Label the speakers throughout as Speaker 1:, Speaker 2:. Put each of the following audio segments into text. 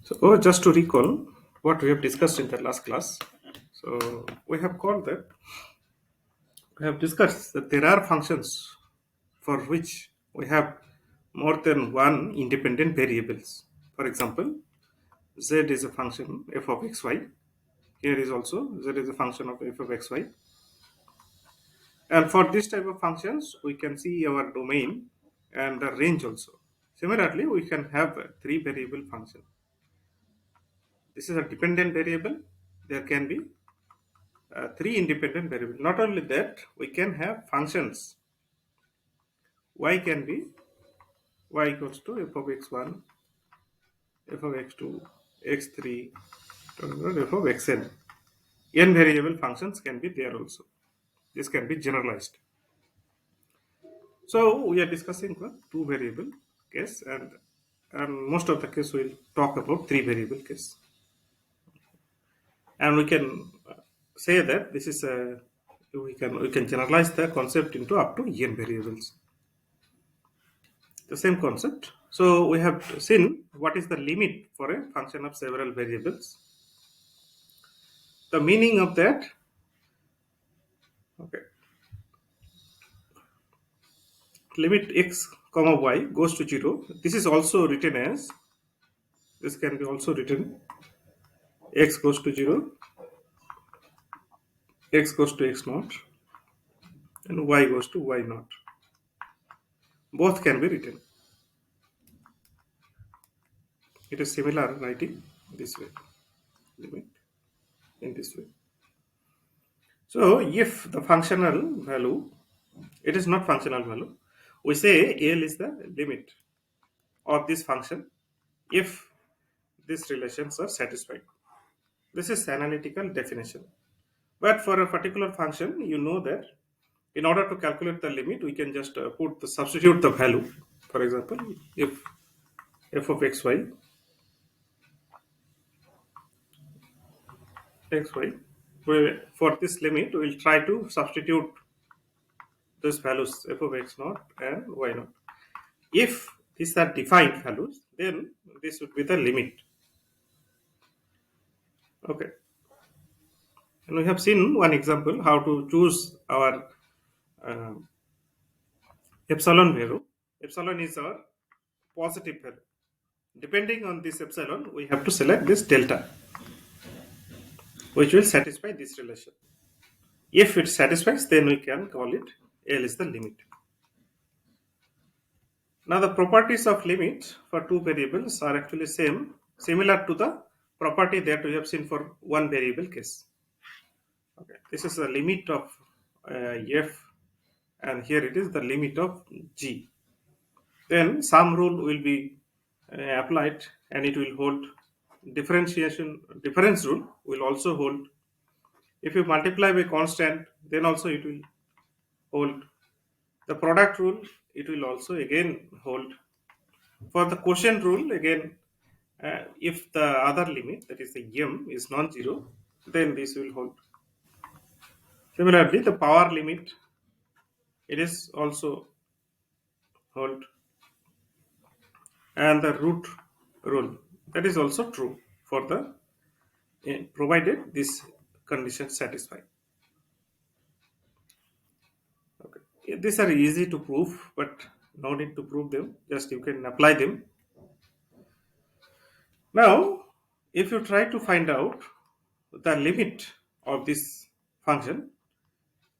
Speaker 1: So, just to recall what we have discussed in the last class. So, we have discussed that there are functions for which we have more than one independent variables. For example, z is a function f of xy. Here is also z is a function of f of xy. And for this type of functions, we can see our domain and the range also. Similarly, we can have a three variable function. This is a dependent variable. There can be three independent variables. Not only that, we can have functions. Y can be y equals to f of x1, f of x2, x3, f of xn. N variable functions can be there also. This can be generalized. So we are discussing the two variable case, and most of the case we'll talk about three variable case. And we can say that this is a we can generalize the concept into up to n variables. The same concept. So we have seen what is the limit for a function of several variables. The meaning of that, okay, limit x comma y goes to 0. This is also written as, this can be also written x goes to 0, x goes to x naught, and y goes to y naught. Both can be written. It is similar writing this way, limit in this way. So if the functional value, it is not functional value, we say L is the limit of this function if these relations are satisfied. This is analytical definition. But for a particular function, you know that in order to calculate the limit, we can just substitute the value. For example, if f of xy, for this limit, we will try to substitute these values f of x naught and y naught. If these are defined values, then this would be the limit. Okay. And we have seen one example how to choose our uh, epsilon value. Epsilon is our positive value. Depending on this epsilon, we have to select this delta, which will satisfy this relation. If it satisfies, then we can call it L is the limit. Now the properties of limit for two variables are actually similar to the property that we have seen for one variable case. Okay, this is the limit of f, and here it is the limit of g. Then some rule will be applied, and it will hold. Difference rule will also hold. If you multiply by constant, then also it will hold. The product rule, it will also again hold. For the quotient rule, again, if the other limit, that is the m, is non-zero, then this will hold. Similarly, the power limit, it is also hold, and the root rule, that is also true for the provided this condition satisfied. Okay. These are easy to prove, but no need to prove them. Just you can apply them. Now, if you try to find out the limit of this function,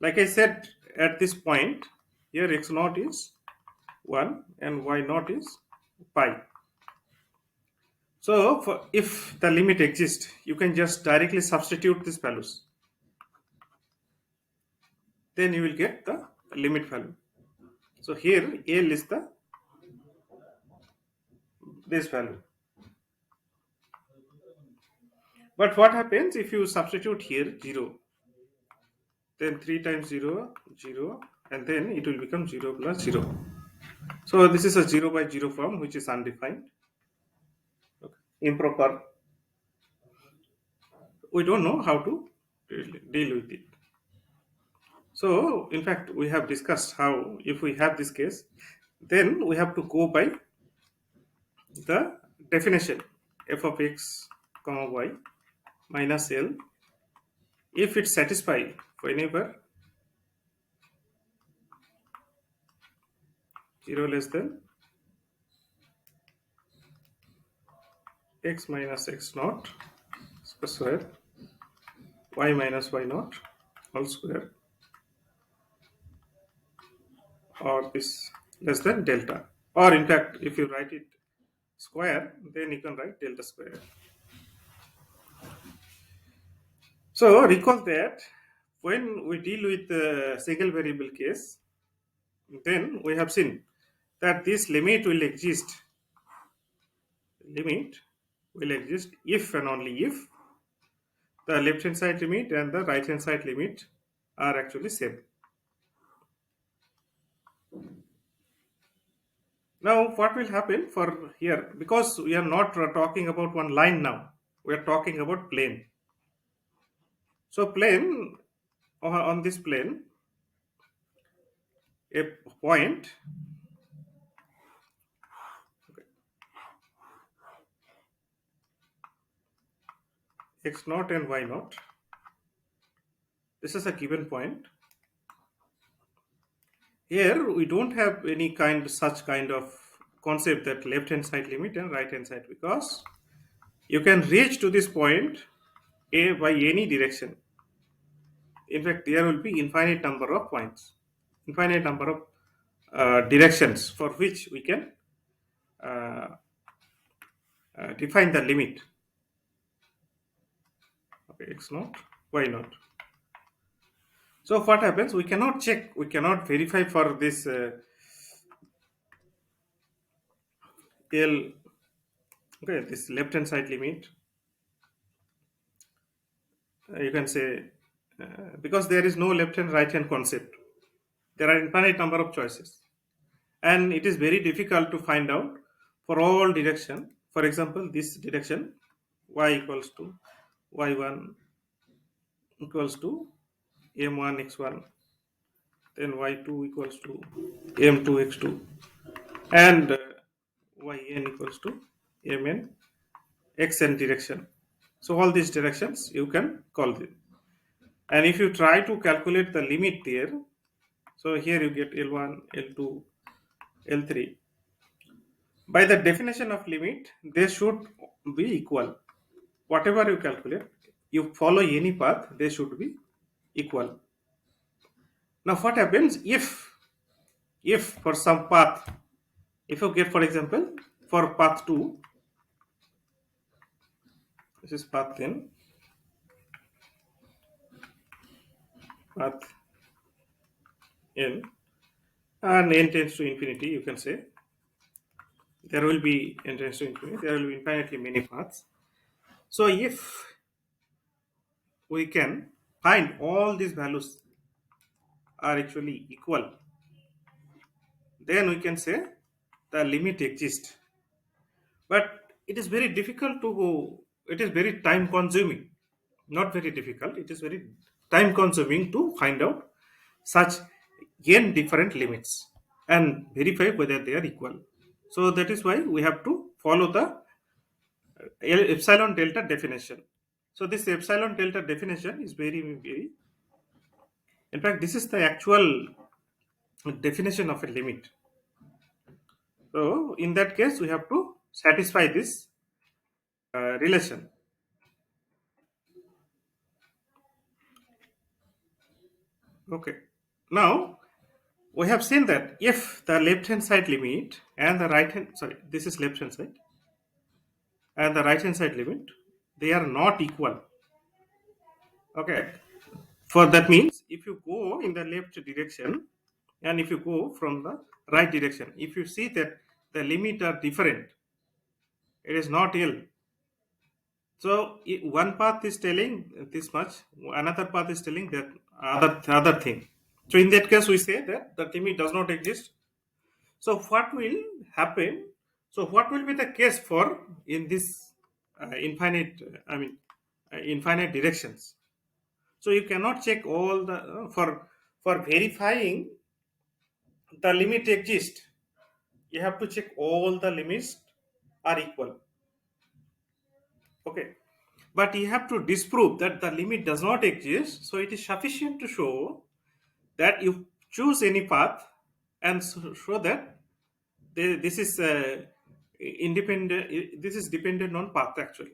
Speaker 1: like I said at this point, here x naught is 1 and y naught is pi. So, if the limit exists, you can just directly substitute these values. Then you will get the limit value. So here L is this value. But what happens if you substitute here 0? Then 3 times 0, 0, and then it will become 0 plus 0. So this is a 0 by 0 form, which is undefined. Okay. Improper. We don't know how to deal with it. So, in fact, we have discussed how, if we have this case, then we have to go by the definition. f of x comma y minus L if it satisfies whenever 0 less than x minus x naught square y minus y naught whole square or this less than delta, or in fact if you write it square then you can write delta square. So recall that when we deal with the single variable case, then we have seen that this limit will exist if and only if the left hand side limit and the right hand side limit are actually same. Now what will happen for here, because we are not talking about one line now, we are talking about plane. So plane, on this plane a point x naught and y naught, this is a given point. Here we don't have any such kind of concept that left hand side limit and right hand side, because you can reach to this point a by any direction. In fact, there will be infinite number of points, infinite number of directions for which we can uh, define the limit. Okay, x naught, y naught. So what happens? We cannot check, we cannot verify for this L. Okay, this left hand side limit. You can say because there is no left hand right hand concept. There are infinite number of choices, and it is very difficult to find out for all direction. For example, this direction y equals to y1 equals to m1 x1, then y2 equals to m2 x2, and yn equals to mn xn direction. So all these directions you can call them, and if you try to calculate the limit there, so here you get L1, L2, L3. By the definition of limit, they should be equal. Whatever you calculate, you follow any path, they should be equal. Now, what happens if for some path, if you get, for example, for path 2, this is path 10, path n, and n tends to infinity, you can say. There will be n tends to infinity, there will be infinitely many paths. So, if we can find all these values are actually equal, then we can say the limit exists. But it is very difficult to go, it is very time consuming, not very difficult, it is very time consuming to find out such n different limits and verify whether they are equal. So that is why we have to follow the epsilon delta definition. So this epsilon delta definition is very, in fact, this is the actual definition of a limit. So in that case, we have to satisfy this relation. Okay. Now we have seen that if the left hand side limit and the right hand, sorry, this is left hand side and the right hand side limit, they are not equal. Okay. For that means if you go in the left direction and if you go from the right direction, if you see that the limit are different, it is not L. So one path is telling this much, another path is telling that other thing. So in that case, we say that the limit does not exist. So what will happen? So what will be the case for in this infinite? Infinite directions. So you cannot check all the for verifying the limit exists. You have to check all the limits are equal. Okay, but you have to disprove that the limit does not exist. So it is sufficient to show that you choose any path and show that this is independent. This is dependent on path actually.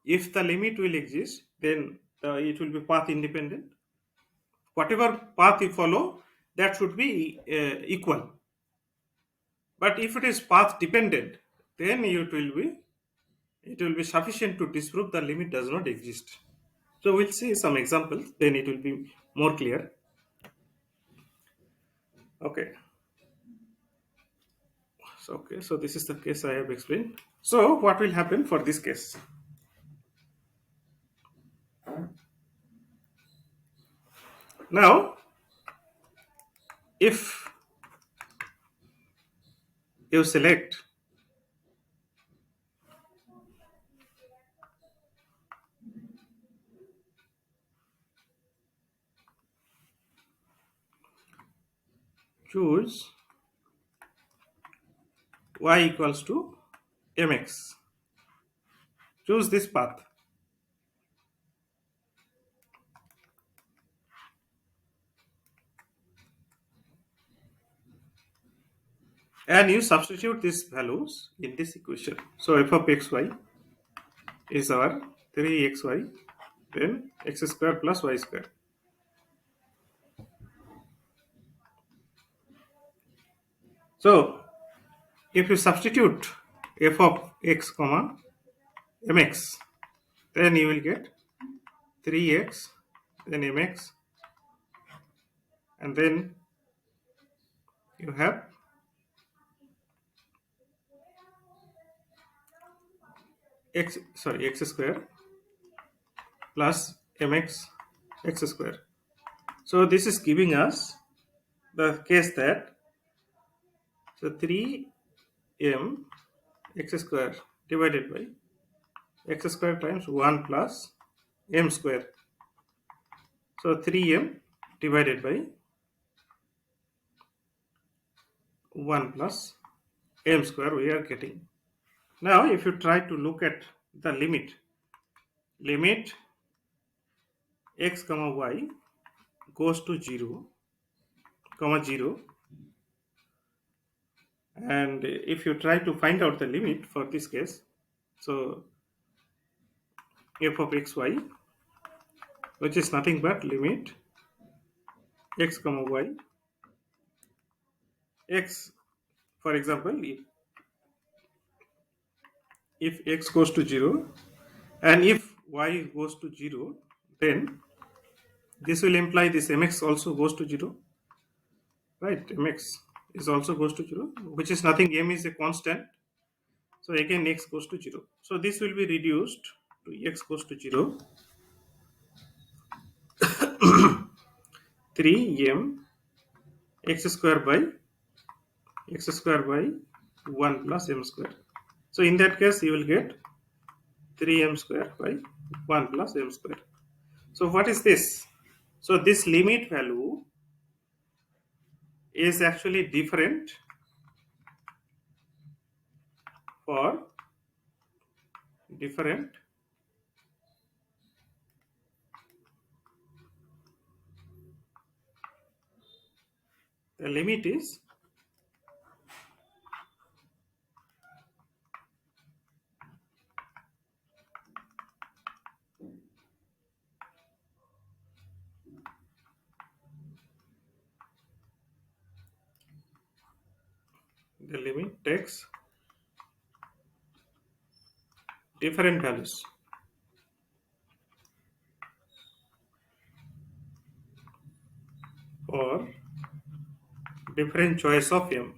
Speaker 1: If the limit will exist, then it will be path independent. Whatever path you follow, that should be equal. But if it is path dependent, then it will be sufficient to disprove the limit does not exist. So we'll see some examples, then it will be more clear. Okay. So this is the case I have explained. So what will happen for this case? Now, if you select choose y equals to mx, choose this path, and you substitute these values in this equation. So f of xy is our 3xy, then x square plus y square. So if you substitute f of x comma mx, then you will get 3x, then mx, and then you have x square plus mx x square. So this is giving us the case that, so 3m x square divided by x square times 1 plus m square. So 3m divided by 1 plus m square we are getting. Now if you try to look at the limit x comma y goes to 0 comma 0, and if you try to find out the limit for this case, so f of xy, which is nothing but limit x comma y, x, for example, if x goes to 0 and if y goes to 0, then this will imply this mx also goes to 0, right? Mx is also goes to 0, which is nothing, m is a constant, so again x goes to 0. So this will be reduced to x goes to 0, 3m x square by 1 plus m square. So in that case you will get 3m square by 1 plus m square. So what is this? So this limit value is actually different for different the limit is the limit takes different values for different choice of m.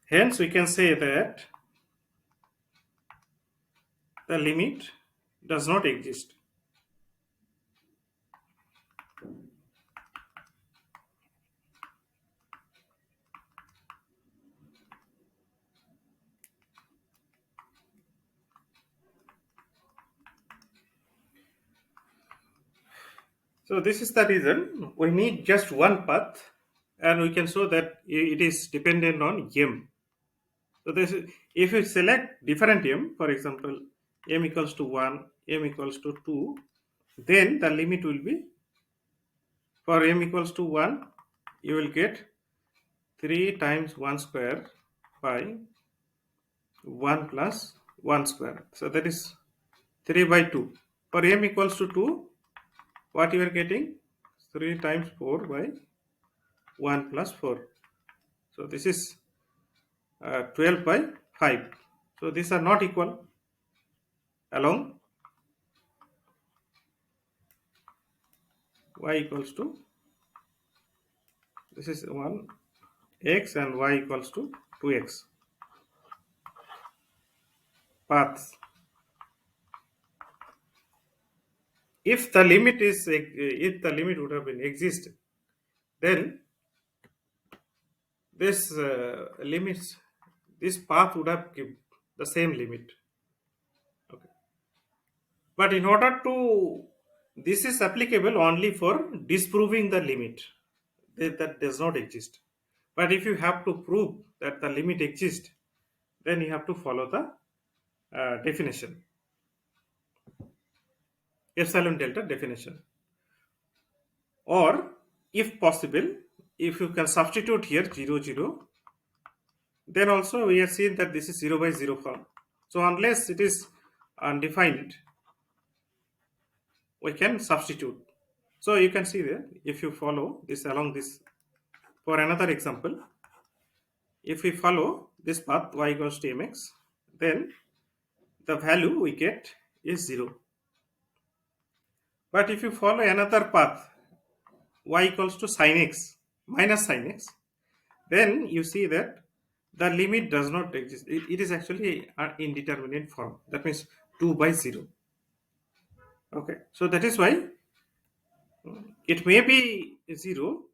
Speaker 1: Hence we can say that the limit does not exist. So this is the reason we need just one path, and we can show that it is dependent on m. So this is, if you select different m, for example, m equals to 1, m equals to 2, then the limit will be, for m equals to 1, you will get 3 times 1 square by 1 plus 1 square. So that is 3 by 2. For m equals to 2, what you are getting? 3 times 4 by 1 plus 4. So this is 12 by 5. So these are not equal along y equals to, this is 1 x and y equals to 2x paths. If the limit is, if the limit would have been exist, then this limits, this path would have given the same limit. Okay. But in order to, this is applicable only for disproving the limit that does not exist. But if you have to prove that the limit exists, then you have to follow the definition, epsilon delta definition. Or if possible, if you can substitute here 0 0, then also we are seeing that this is 0 by 0 form. So unless it is undefined, we can substitute. So you can see there, if you follow this along this, for another example, if we follow this path y equals to mx, then the value we get is 0. But if you follow another path y equals to sin x minus sin x, then you see that the limit does not exist. It is actually an indeterminate form. That means 2 by 0. Okay, so that is why it may be 0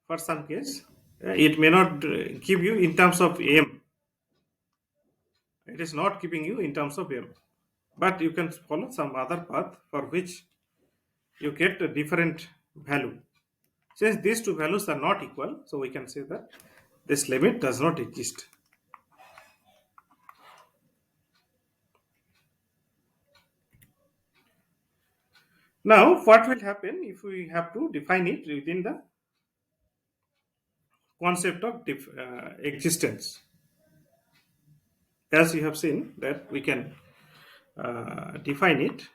Speaker 1: for some case. It may not give you in terms of m. It is not giving you in terms of m. But you can follow some other path for which you get a different value. Since these two values are not equal, so we can say that this limit does not exist. Now, what will happen if we have to define it within the concept of existence? As you have seen that we can define it.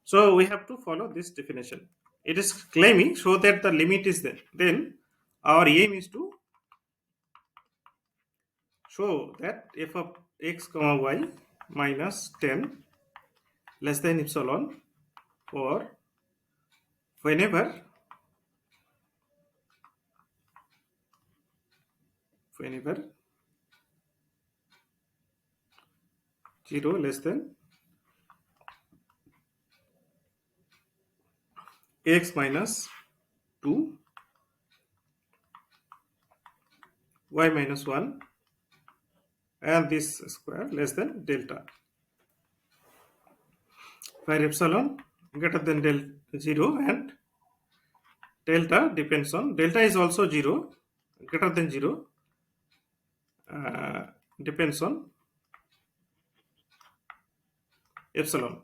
Speaker 1: So we have to follow this definition. It is claiming so that the limit is there. Then our aim is to show that f of x comma y minus 10 less than epsilon for whenever 0 less than x minus 2 y minus 1 and this square less than delta, where epsilon greater than 0 and delta depends on, delta is also 0, greater than 0, depends on epsilon.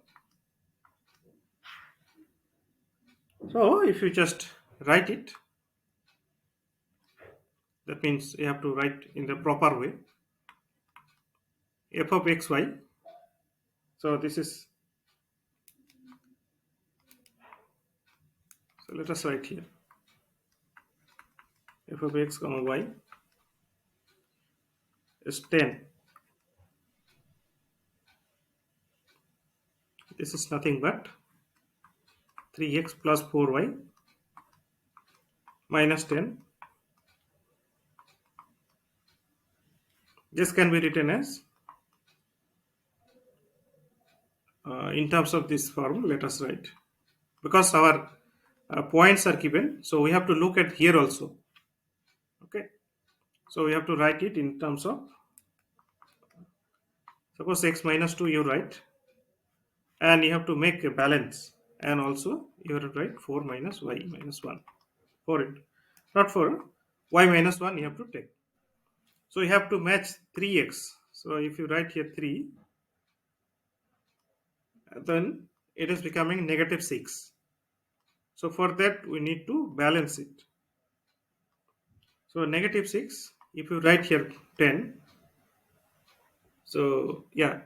Speaker 1: So if you just write it, that means you have to write in the proper way, f of xy. So this is, so let us write here f of x comma y is 10. This is nothing but 3x plus 4y minus 10. This can be written as, in terms of this form, let us write, because our points are given, so we have to look at here also. Okay, so we have to write it in terms of, suppose x minus 2 you write, and you have to make a balance and also you have to write 4 minus y minus 1 for it, not for y minus 1 you have to take. So you have to match 3x. So if you write here 3, then it is becoming negative 6. So for that we need to balance it. So negative 6, if you write here 10, so yeah,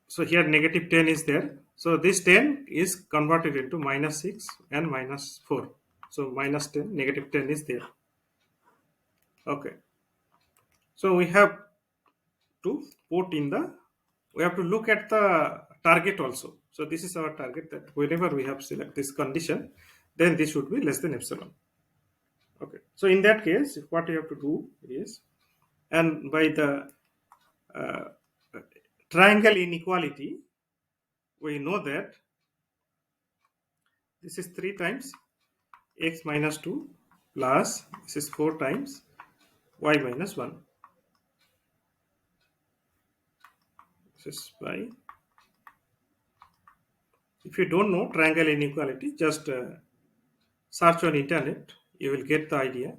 Speaker 1: so here negative 10 is there. So this 10 is converted into minus 6 and minus 4. So minus 10, negative 10 is there. Okay. So we have to put in the, we have to look at the target also. So this is our target, that whenever we have select this condition, then this should be less than epsilon. Okay. So in that case, what you have to do is, and by the uh, triangle inequality, we know that this is 3 times x minus 2 plus this is 4 times y minus 1. This is y. If you don't know triangle inequality, just search on internet, you will get the idea.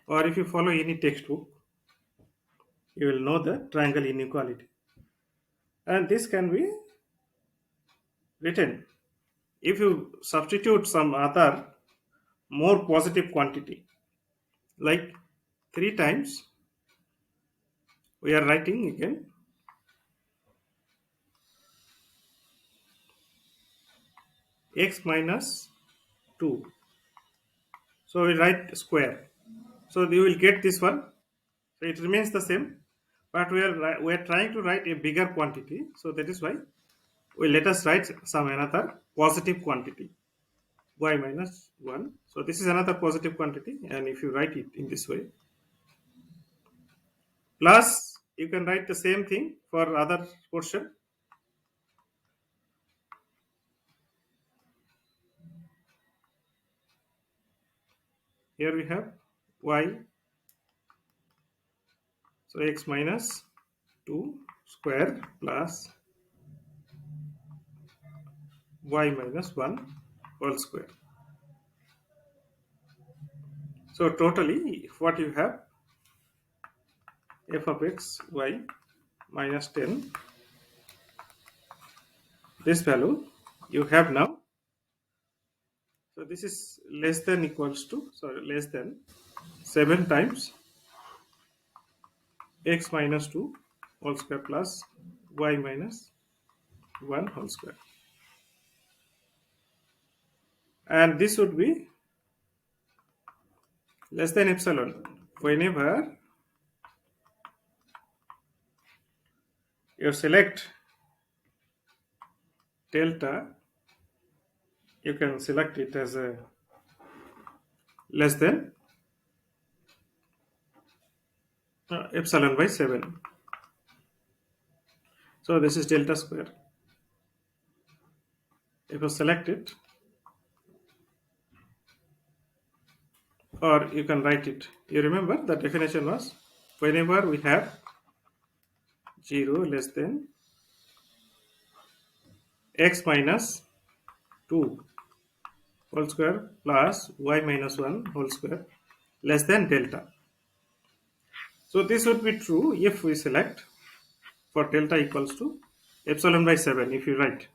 Speaker 1: Or if you follow any textbook, you will know the triangle inequality. And this can be written if you substitute some other more positive quantity, like 3 times, we are writing again x minus 2. So we write square. So you will get this one. So it remains the same, but we are trying to write a bigger quantity. So that is why we let us write some another positive quantity, y minus 1. So this is another positive quantity, and if you write it in this way, plus you can write the same thing for other portion. Here we have y, so x minus 2 square plus y minus 1 whole square. So totally what you have, f of x y minus 10, this value you have now. So this is less than equals to, sorry, less than 7 times x minus 2 whole square plus y minus 1 whole square. And this would be less than epsilon. Whenever you select delta, you can select it as a less than epsilon by 7. So this is delta square. If you select it, or you can write it. You remember the definition was, whenever we have 0 less than x minus 2 whole square plus y minus 1 whole square less than delta. So this would be true if we select for delta equals to epsilon by 7 if you write.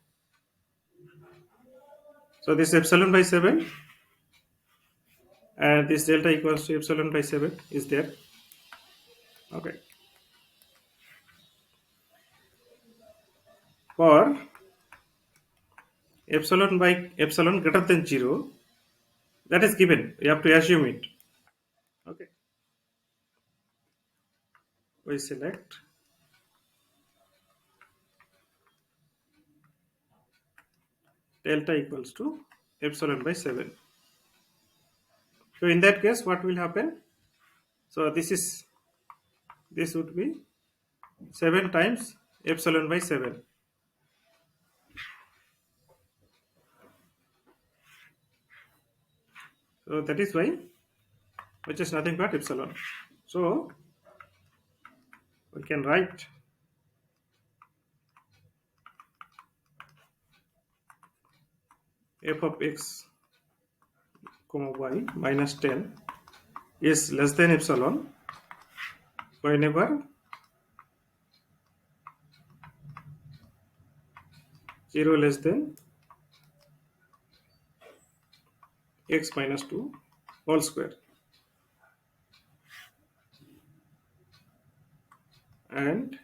Speaker 1: So this epsilon by 7 and this delta equals to epsilon by 7 is there. Okay. For epsilon by epsilon greater than 0, that is given. You have to assume it. Okay. We select delta equals to epsilon by 7. So in that case, what will happen? So this would be 7 times epsilon by 7. So that is why, which is nothing but epsilon. So we can write f of x comma y minus 10 is less than epsilon whenever 0 less than x minus 2 whole square and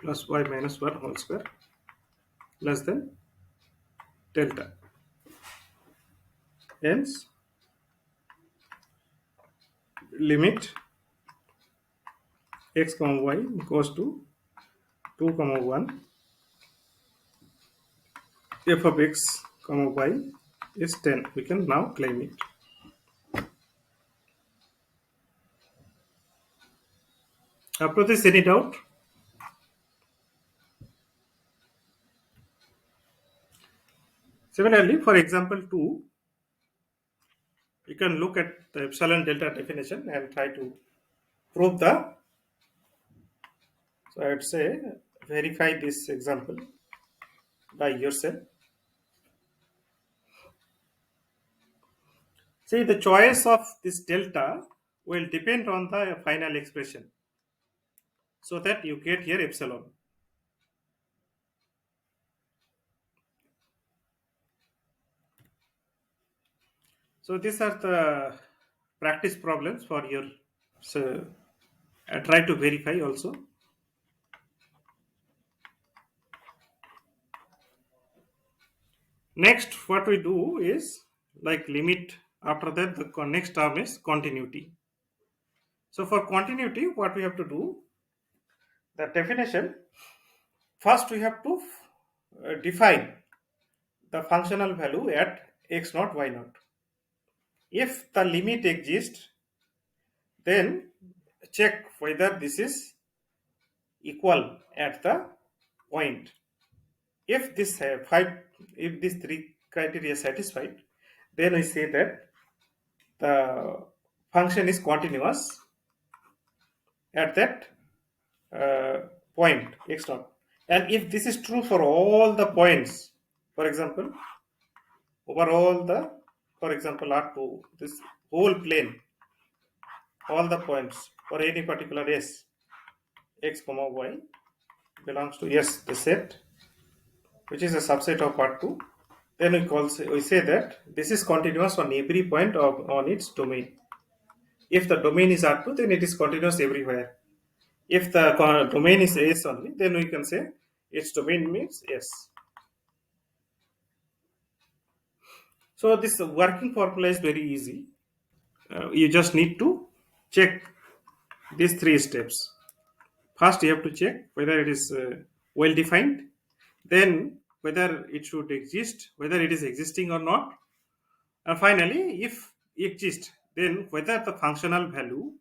Speaker 1: plus y minus 1 whole square less than delta. Hence, limit x comma y goes to 2 comma 1 f of x comma y is 10. We can now claim it. Up to this, any doubt? Similarly, for example 2, you can look at the epsilon delta definition and try to prove the. So I would say verify this example by yourself. See, the choice of this delta will depend on the final expression, so that you get here epsilon. So these are the practice problems for your. So try to verify also. Next, what we do is like limit. After that, the next term is continuity. So for continuity, what we have to do, the definition, first we have to define the functional value at x naught, y naught. If the limit exists, then check whether this is equal at the point. If this if these three criteria are satisfied, then we say that the function is continuous at that point x naught. And if this is true for all the points, for example, over all the, for example, R2, this whole plane, all the points for any particular s, x comma y belongs to S, the set, which is a subset of R2, then we say that this is continuous on every point on its domain. If the domain is R2, then it is continuous everywhere. If the domain is S only, then we can say its domain means S. So this working formula is very easy. You just need to check these three steps. First, you have to check whether it is well defined, then whether it should exist, whether it is existing or not, and finally, if it exists, then whether the functional value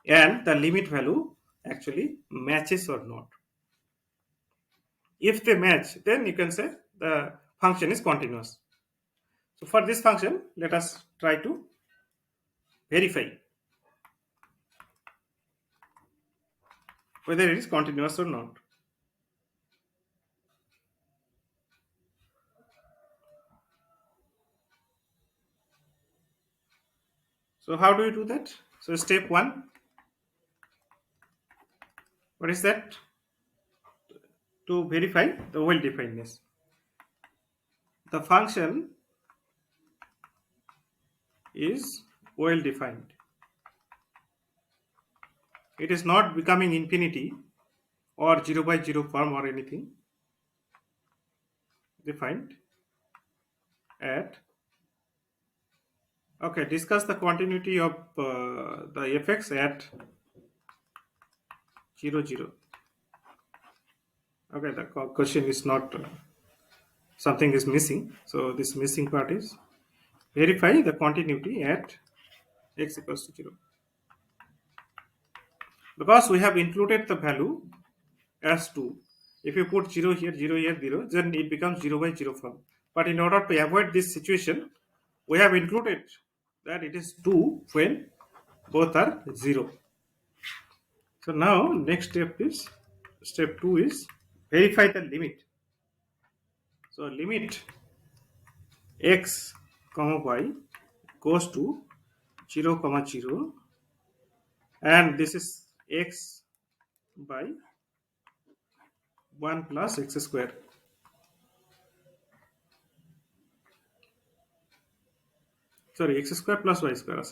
Speaker 1: and the limit value actually matches or not. If they match, then you can say the function is continuous. So for this function, let us try to verify whether it is continuous or not. So how do you do that? So step 1, what is that? To verify the well-definedness. The function is well defined. It is not becoming infinity or 0 by 0 form or anything. Defined at, okay, discuss the continuity of the fx at 0 0. Okay, the question is not something is missing, so this missing part is verify the continuity at x equals to 0, because we have included the value as 2. If you put 0 here, 0 here, 0, then it becomes 0 by 0 form. But in order to avoid this situation, we have included that it is 2 when both are 0. So now next step 2 is verify the limit. So limit x comma y goes to 0 comma 0, and this is x by 1 plus x square. Sorry, x square plus y square.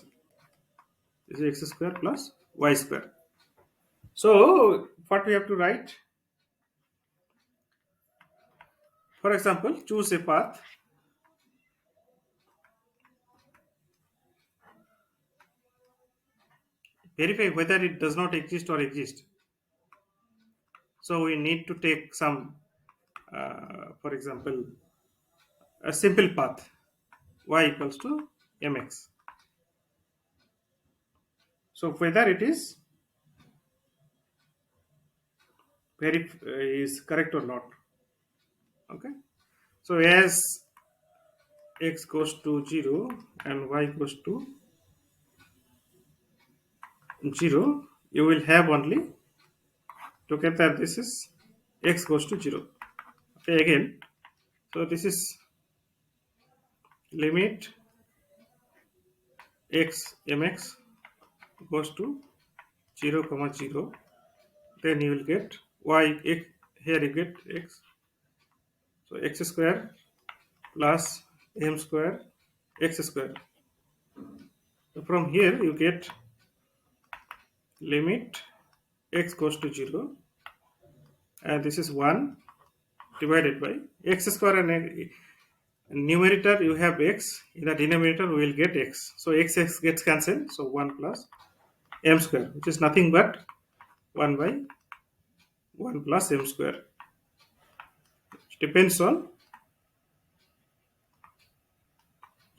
Speaker 1: This is x square plus y square. So what we have to write? For example, choose a path. Verify whether it does not exist or exist. So we need to take some, for example, a simple path y equals to mx. So whether it is is correct or not. Okay. So as x goes to 0 and y goes to 0, you will have only together this is x goes to 0. Okay, again. So this is limit x mx goes to 0 comma 0. Then you will get y x, here you get x. So x square plus m square x square. So from here you get limit x goes to 0, and this is 1 divided by x square, and numerator you have x, in the denominator we will get x. So x gets cancelled, so 1 plus m square, which is nothing but 1 by 1 plus m square. It depends on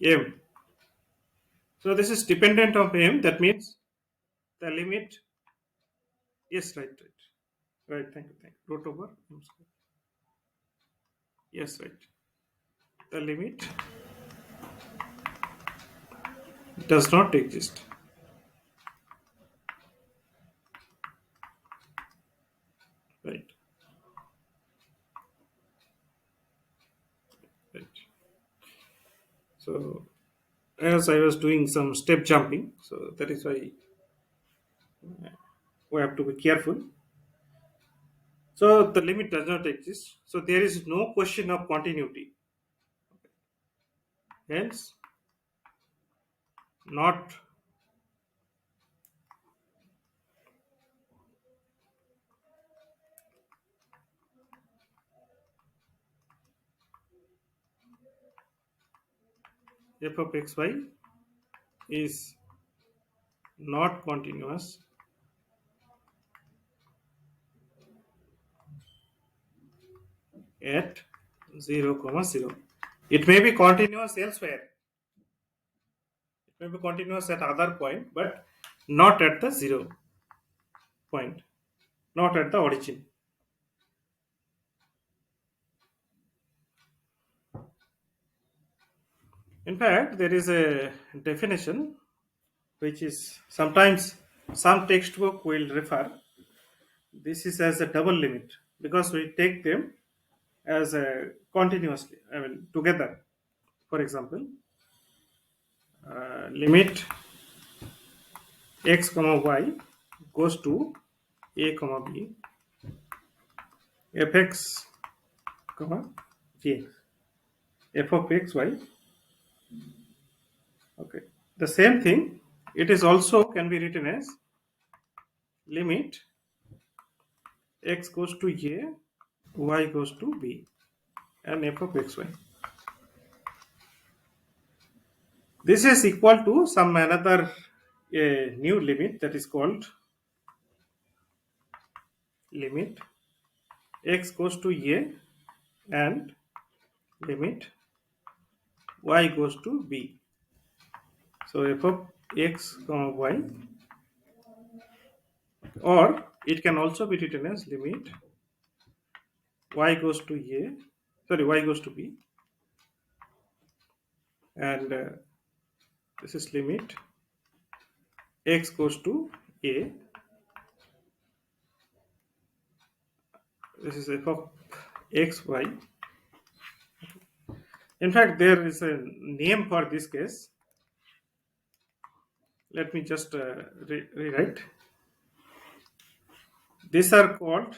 Speaker 1: m. So this is dependent of m, that means the limit, yes, right, thank you, root over m square, yes, right, the limit does not exist, right, right. So as I was doing some step jumping, so that is why we have to be careful. So the limit does not exist, so there is no question of continuity, hence not f of xy is not continuous at 0 comma 0. It may be continuous elsewhere, it may be continuous at other point, but not at the 0 point, not at the origin. In fact, there is a definition which is sometimes some textbook will refer this is as a double limit, because we take them as a continuously, I mean together. For example, limit x comma y goes to a comma b fx comma gx, f of x y. Okay, the same thing, it is also can be written as limit x goes to a, y goes to b, and f of xy. This is equal to some another new limit that is called limit x goes to a and limit y goes to b. So f of x comma y, or it can also be written as limit y goes to a, sorry, y goes to b, and this is limit x goes to a this is f of x, y. In fact, there is a name for this case. Let me just rewrite. These are called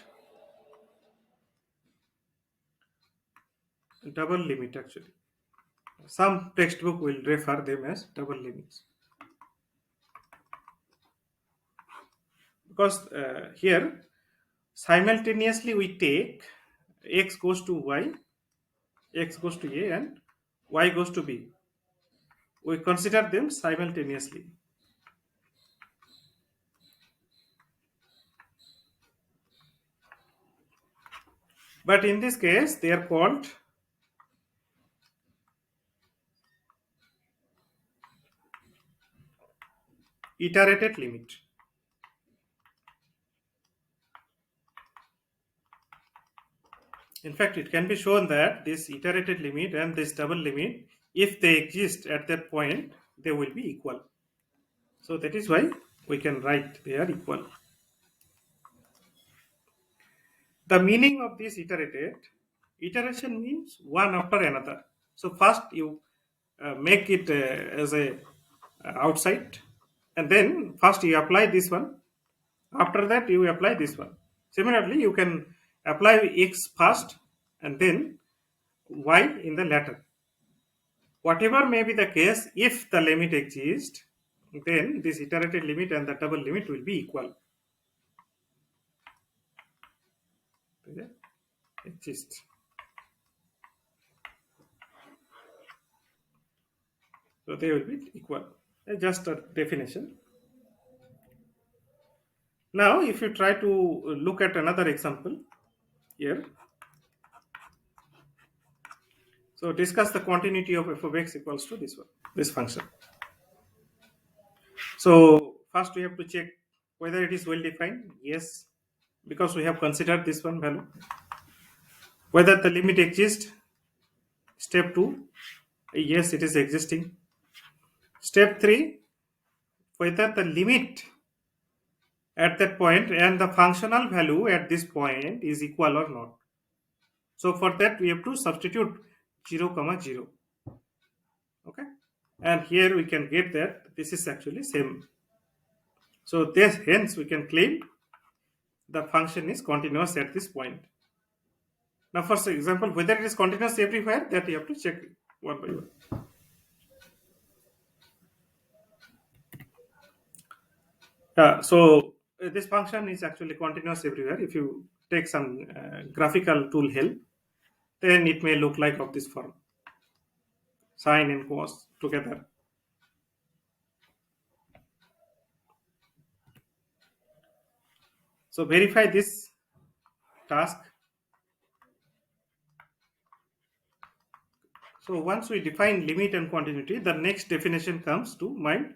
Speaker 1: double limit actually. Some textbook will refer them as double limits. Because here simultaneously we take x goes to y, x goes to a, and y goes to b. We consider them simultaneously. But in this case, they are called iterated limit. In fact, it can be shown that this iterated limit and this double limit, if they exist at that point, they will be equal. So that is why we can write they are equal. The meaning of this iteration means one after another. So first you make it as a outside, and then first you apply this one. After that you apply this one. Similarly, you can apply x first and then y in the latter. Whatever may be the case, if the limit exists, then this iterated limit and the double limit will be equal. Okay? Exist. So they will be equal. Just a definition. Now, if you try to look at another example here, so discuss the continuity of f of x equals to this one, this function. So first we have to check whether it is well defined. Yes, because we have considered this one value. Whether the limit exists. Step 2, yes, it is existing. Step 3, whether the limit at that point and the functional value at this point is equal or not. So for that we have to substitute 0, 0. Okay, and here we can get that this is actually same. So this, hence we can claim the function is continuous at this point. Now for example, whether it is continuous everywhere, that you have to check one by one. So this function is actually continuous everywhere. If you take some graphical tool help, then it may look like of this form, sine and cos together. So verify this task. So once we define limit and continuity, the next definition comes to mind.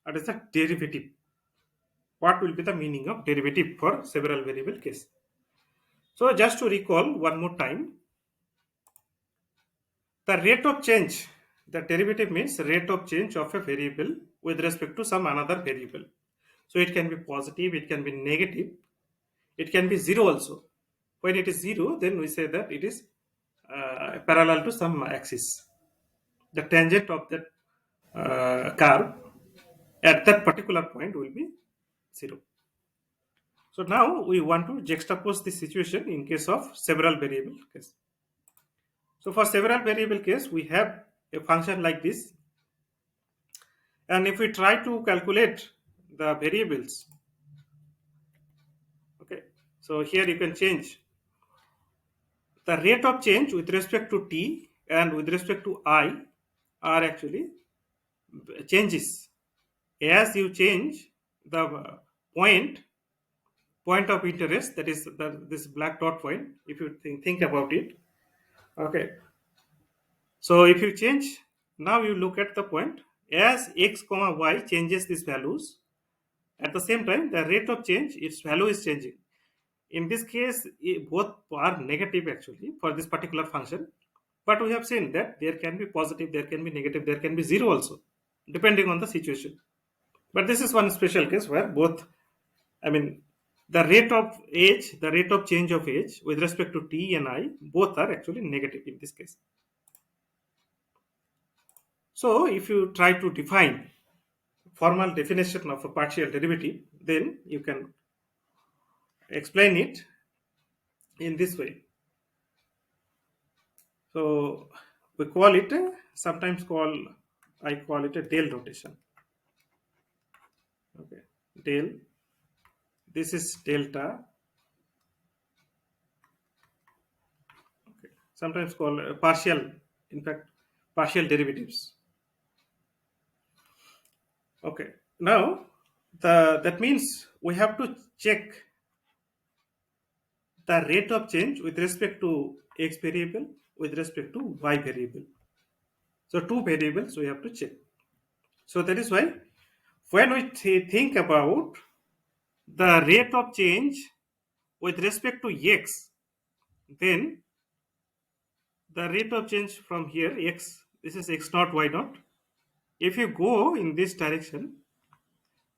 Speaker 1: That is the derivative. What will be the meaning of derivative for several variable case? So just to recall one more time, the rate of change, the derivative means rate of change of a variable with respect to some another variable. So it can be positive, it can be negative, it can be zero also. When it is zero, then we say that it is parallel to some axis. The tangent of that curve at that particular point will be zero. So now we want to juxtapose this situation in case of several variable case. So for several variable case, we have a function like this. And if we try to calculate the variables, okay, so here you can change the rate of change with respect to t and with respect to I are actually changes. As you change the point of interest, that is this black dot point, if you think about it, okay. So if you change, now you look at the point, as x comma y changes these values, at the same time the rate of change, its value is changing. In this case, both are negative actually for this particular function, but we have seen that there can be positive, there can be negative, there can be zero also, depending on the situation. But this is one special case where both, I mean, the rate of change of age with respect to t and I, both are actually negative in this case. So if you try to define formal definition of a partial derivative, then you can explain it in this way. So we call it sometimes I call it a Dale rotation. Okay, Dale. This is delta. Okay, sometimes called partial. In fact, partial derivatives. Okay. Now that means we have to check the rate of change with respect to x variable with respect to y variable. So two variables we have to check. So that is why when we think about the rate of change with respect to x, then the rate of change from here x, this is x naught y naught. If you go in this direction,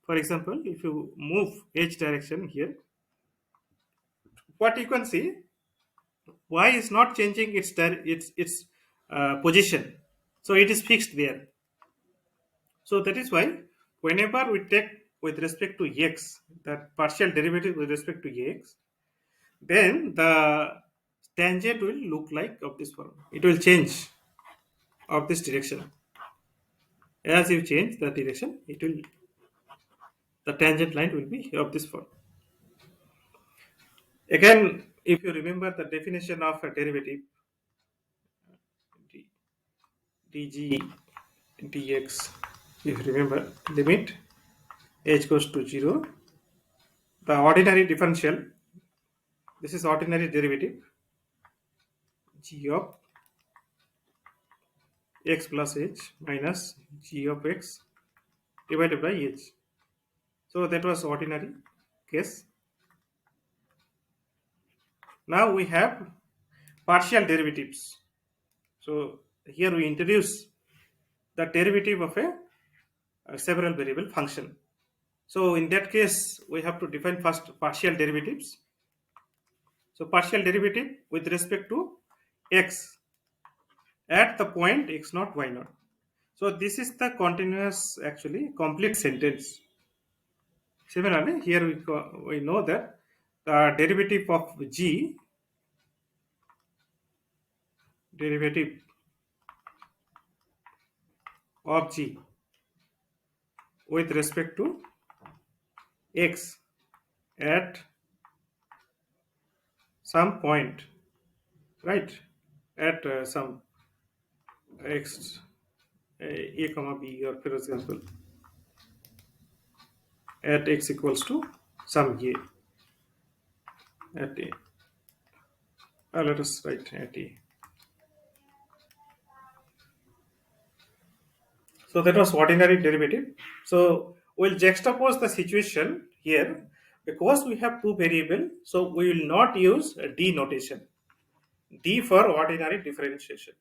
Speaker 1: for example, if you move h direction here, what you can see, y is not changing its position, so it is fixed there. So that is why whenever we take with respect to x, that partial derivative with respect to x, then the tangent will look like of this form. It will change of this direction. As you change the direction, it will the tangent line will be of this form. Again, if you remember the definition of a derivative, dg dx, if you remember, limit h goes to 0, the ordinary differential, this is ordinary derivative g of x plus h minus g of x divided by h. So that was ordinary case. Now we have partial derivatives. So here we introduce the derivative of a several variable function. So in that case, we have to define first partial derivatives. So partial derivative with respect to x at the point x naught y naught. So this is the continuous, actually complete sentence. Similarly, here we know that the derivative of g, derivative of g with respect to x at some point, right? At some x a comma b, or for example, at x equals to some a at a. Let us write at a. So that was ordinary derivative. So we'll juxtapose the situation here. Because we have two variable, so we will not use a d notation. D for ordinary differentiation.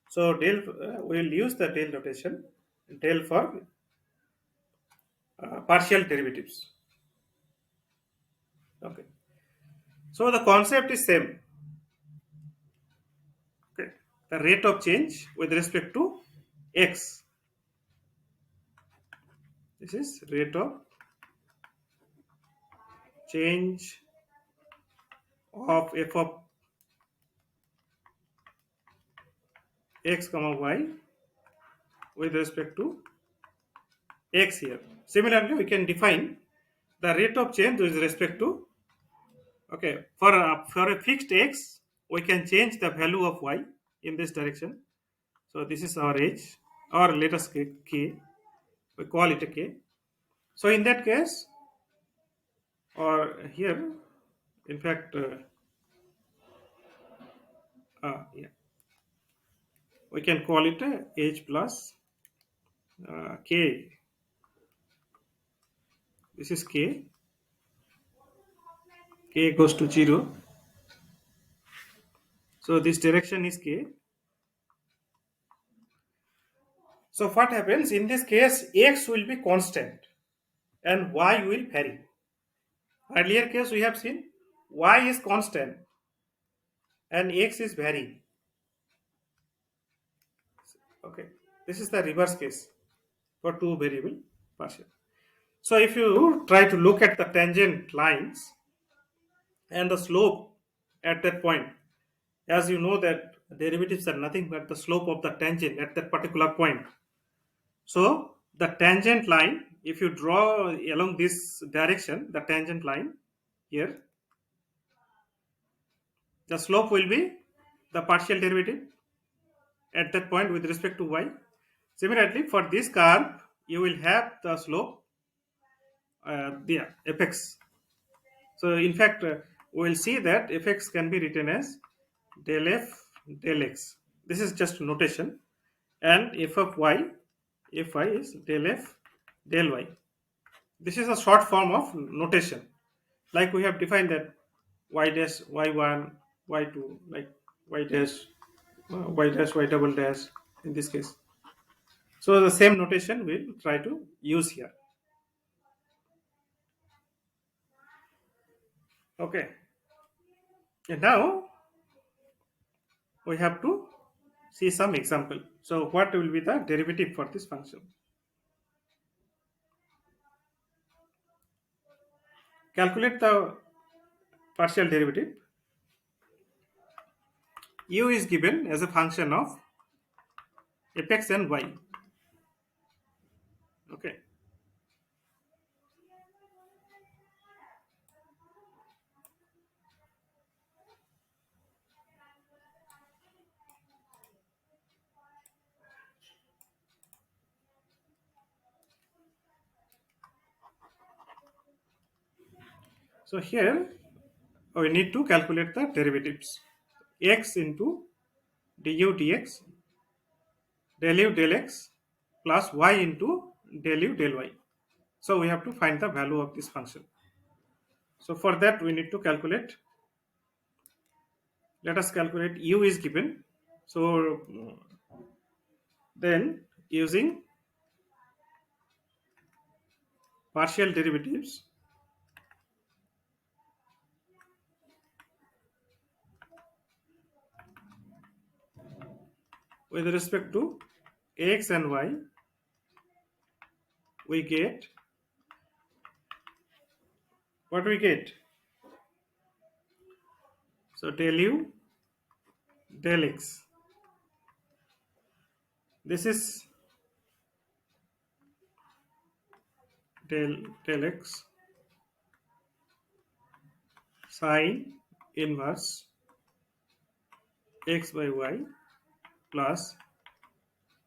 Speaker 1: So del we will use the del notation. Del for partial derivatives. Okay. So the concept is same. Okay. The rate of change with respect to x. This is rate of change of f of x comma y with respect to x here. Similarly, we can define the rate of change with respect to, okay, for a fixed x, we can change the value of y in this direction. So this is our h, or let us k. We call it a k. So in that case, or here, in fact, yeah, we can call it a h plus k. This is k. K goes to 0. So this direction is k. So what happens in this case, x will be constant and y will vary. Earlier case we have seen y is constant and x is varying. Okay, this is the reverse case for two variable partial. So if you try to look at the tangent lines and the slope at that point, as you know that derivatives are nothing but the slope of the tangent at that particular point. So the tangent line, if you draw along this direction, the tangent line here, the slope will be the partial derivative at that point with respect to y. Similarly, for this curve, you will have the slope, the fx. So in fact, we will see that fx can be written as del f del x. This is just notation, and f of y, fy is del f del y. This is a short form of notation, like we have defined that y dash y1 y2 like y dash y dash y double dash in this case. So the same notation we'll try to use here. Okay, and now we have to see some example. So what will be the derivative for this function? Calculate the partial derivative. U is given as a function of fx and y. Okay, so here we need to calculate the derivatives. X into du dx del u del x plus y into del u del y. So we have to find the value of this function. So for that we need to calculate. Let us calculate u is given. So then using partial derivatives, with respect to x and y, we get what we get. So del u del x. This is del x sine inverse x by y plus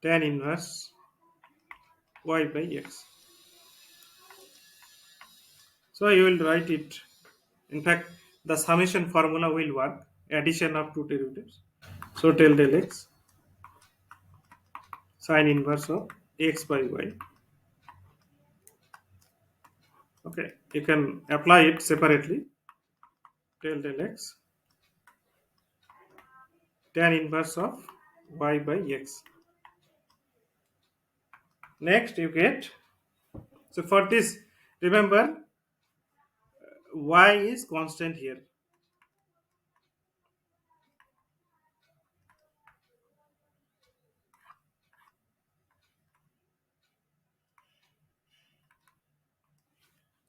Speaker 1: tan inverse y by x. So you will write it. In fact, the summation formula will work. Addition of two derivatives. So del x sine inverse of x by y. Okay, you can apply it separately. Del x tan inverse of y by x. Next, you get. So for this, remember y is constant here.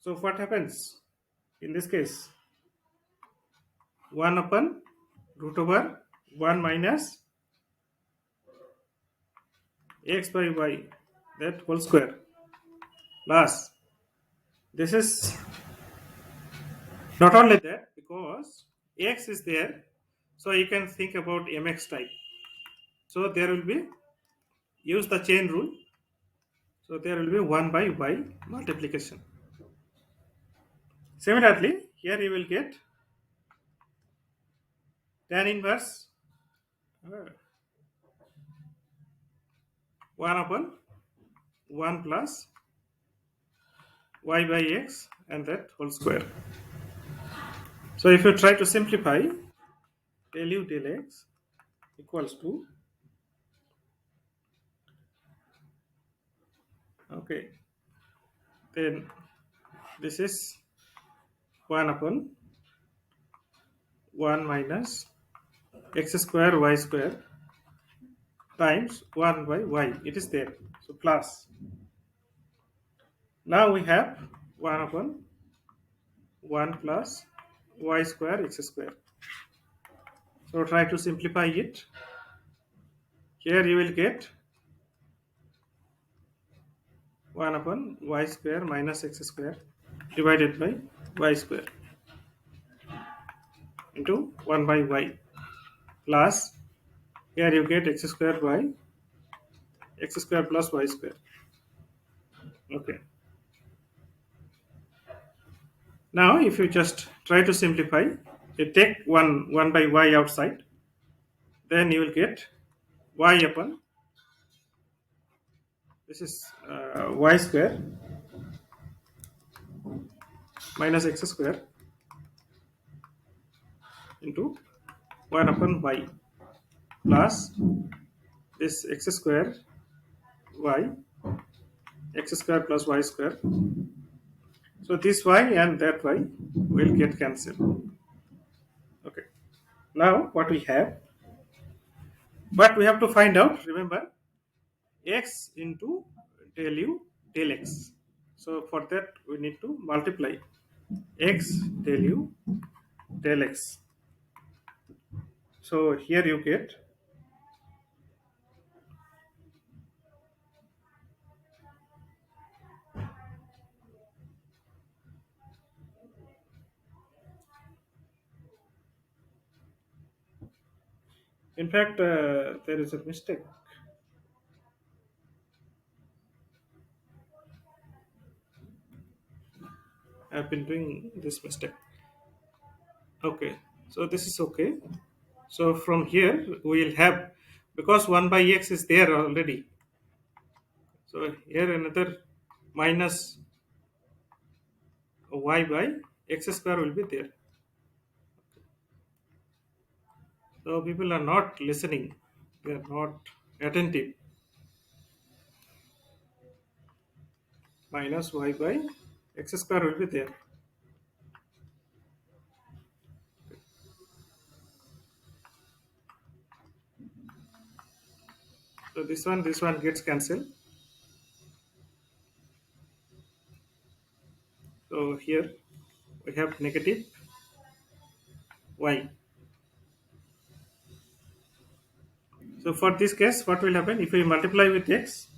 Speaker 1: So what happens in this case? 1 upon root over 1 minus x by y, that whole square, plus this is not only that, because x is there, so you can think about mx type. So there will be, use the chain rule, so there will be 1 by y multiplication. Similarly, here you will get tan inverse 1 upon 1 plus y by x and that whole square. So if you try to simplify, del u del x equals to, okay, then this is 1 upon 1 minus x square y square times 1 by y. It is there. So plus. Now we have 1 upon 1 plus y square x square. So try to simplify it. Here you will get 1 upon y square minus x square divided by y square into 1 by y plus here you get x square by x square plus y square. Okay. Now if you just try to simplify, you take 1 by y outside, then you will get y upon this is y square minus x square into 1 upon y plus this x square y x square plus y square. So this y and that y will get cancelled. Okay. Now what we have, but we have to find out. Remember, x into del u del x. So for that we need to multiply x del u del x. So here you get in fact there is a mistake. I've been doing this mistake. Okay, so this is okay. So from here we will have, because 1 by x is there already. So here another minus y by x square will be there. So people are not listening. They are not attentive. Minus y by x square will be there. So this one gets cancelled. So here we have negative y. So for this case, what will happen if we multiply with x?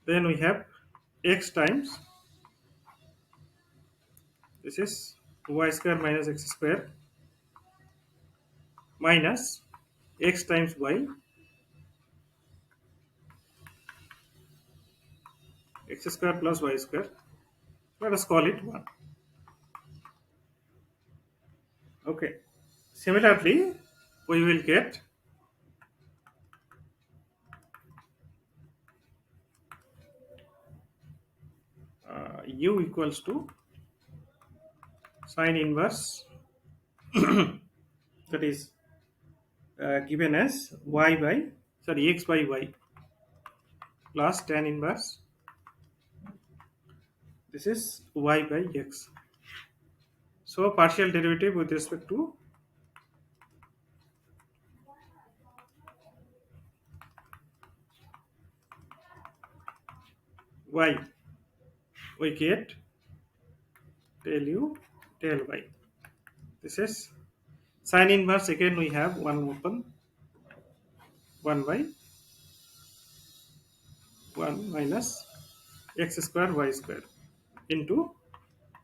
Speaker 1: Then we have x times this is y square minus x square minus x times y x square plus y square. Let us call it 1. Okay. Similarly, we will get u equals to sine inverse that is given as y by x by y plus tan inverse this is y by x. So partial derivative with respect to y, we get del u del y. This is sine inverse. Again we have 1 upon 1 by 1 minus x square y square into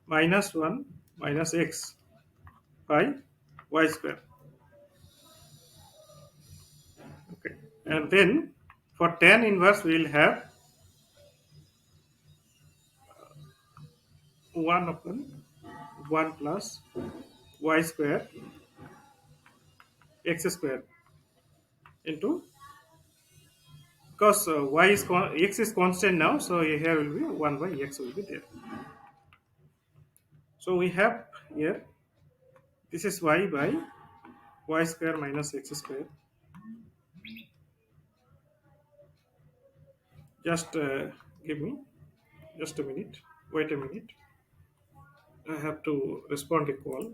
Speaker 1: minus 1 minus x by y square. Okay. And then for tan inverse we will have 1 upon 1 plus y square x square into, because y is x is constant now, so here will be 1 by x will be there. So we have here this is y by y square minus x square. Just Give me just a minute. Wait a minute. I have to respond a call.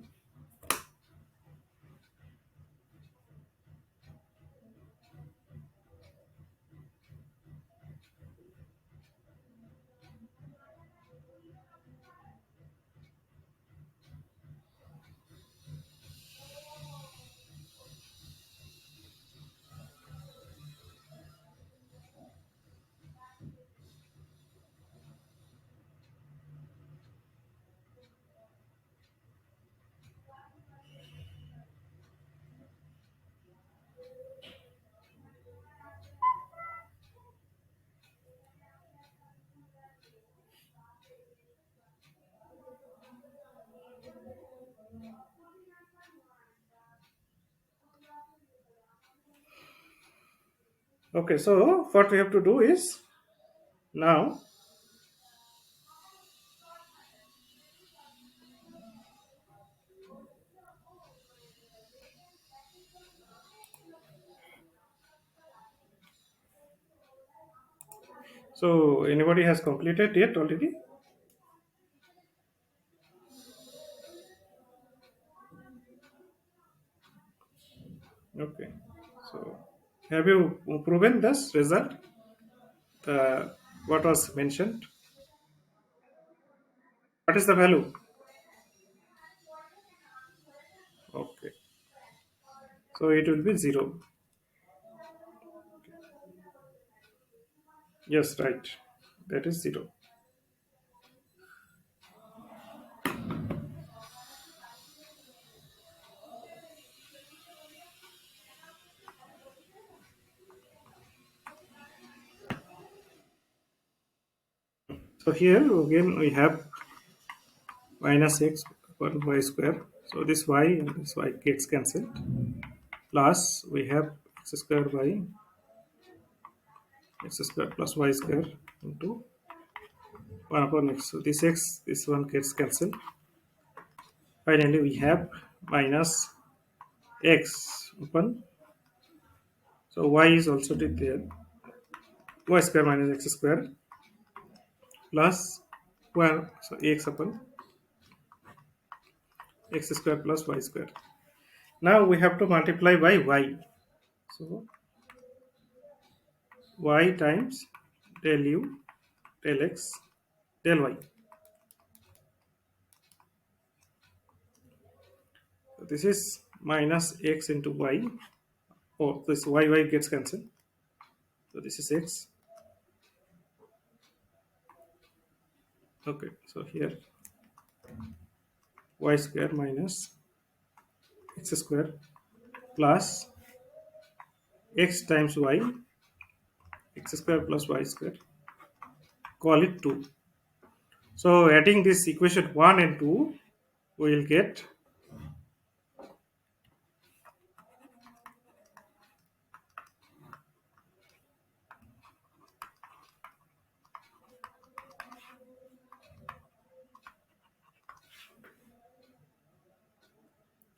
Speaker 1: Okay, so what we have to do is now. So anybody has completed yet already? Okay. So have you proven this result? What was mentioned? What is the value? Okay. So it will be 0. Yes, right. That is 0. So here again we have minus x upon y square. So this y and this y gets cancelled. Plus we have x square by x square plus y square into 1 upon x. So this x, this one gets cancelled. Finally we have minus x upon, so y is also there, y square minus x square plus 1, so x upon x square plus y square. Now we have to multiply by y. So y times del u del x del y. So this is minus x into y. Oh, this y gets cancelled. So this is x. Okay, so here y square minus x square plus x times y, x square plus y square, call it 2. So adding this equation 1 and 2, we will get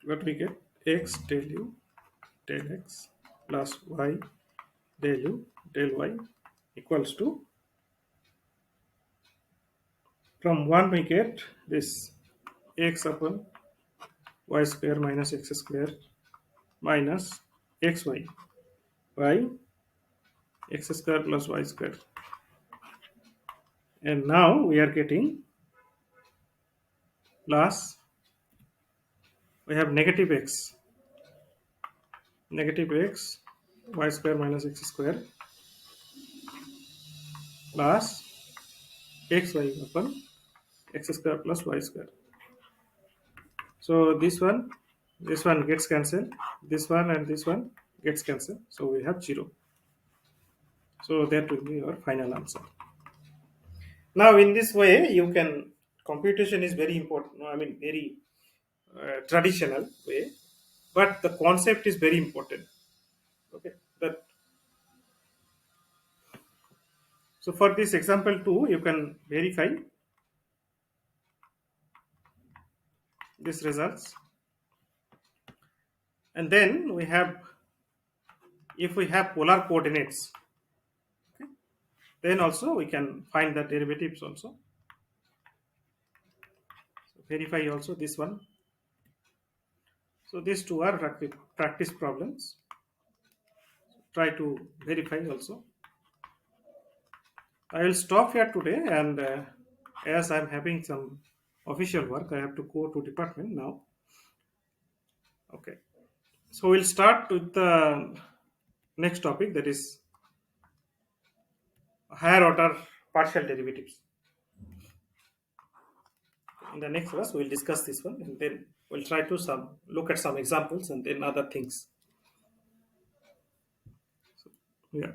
Speaker 1: what we get, x del u del x plus y del u del y equals to, from 1 we get this x upon y square minus x square minus xy by x square plus y square. And now we are getting plus, we have negative x y square minus x square plus xy upon x square plus y square. So this one gets cancelled, this one and this one gets cancelled, so we have 0. So that will be our final answer. Now in this way you can, computation is very important, I mean very traditional way, but the concept is very important. Okay, that, so for this example 2 you can verify these results. And then we have, if we have polar coordinates, Then also we can find the derivatives also. So verify also this one. So these two are practice problems. Try to verify also. I will stop here today, and as I'm having some official work, I have to go to department now. Okay. So we'll start with the next topic, that is higher order partial derivatives. In the next class, we'll discuss this one, and then we'll try to some look at some examples and then other things. Yeah.